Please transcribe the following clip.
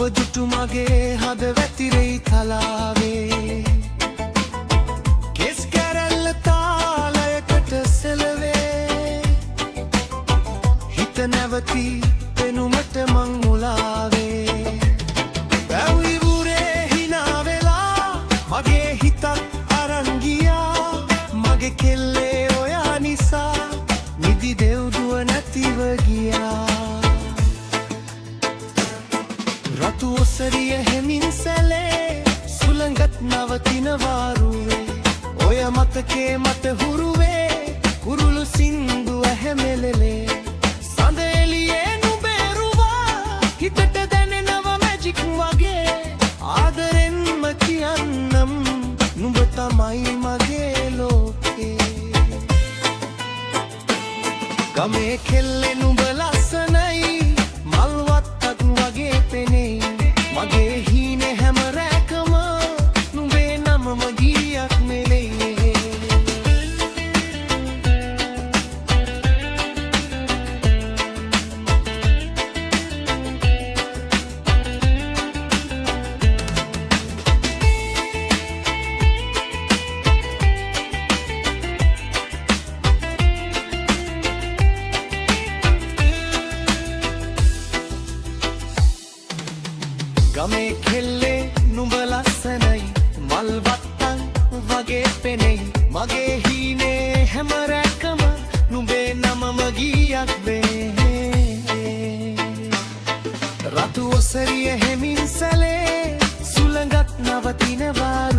දුටු මගේ හද වැතිරෙයි තලාවේ කෙස් කැරැල්ල තාලයකට සෙලවේ හිත නැවති පෙනුමට මං මුලාවේ බැව්විවුරේ හිනා වෙලා මගේ හිතත් අරන් ගියා මගේ කෙල්ලේ ඔයා නිසා නිදි දෙව්දුව නැතිව ගියා රතු ඔසරිය හෙමින් සැලේ සුළඟත් නවතින වාරුවේ ඔය මතකේ මට හුරුවේ කුරුළු සින්දු ඇහැමෙලෙලේ සඳ එළියේ නුඹේරුවා හිතට දැනෙනව මැජික් වගේ ආදරෙන්ම කියන්නම් නුඹ තමයි මගේ ලෝකේ ගමේ කෙල්ලේ නුඹ ලස්සනයි මල්වත්තක් වගේ පෙනෙයි මගේ හීනේ හැම රැකම නුඹේ නමම ගීයක් මෙලෙයි ගමේ කෙල්ලේ නුඹ ලස්සනයි මල්වත්තන් වගේ පෙනෙයි මගේ හීනේ හැම රැකම නුඹේ නමම ගීයක් වේ රතු ඔසරිය හෙමින් සැලේ සුළඟත් නවතිනවා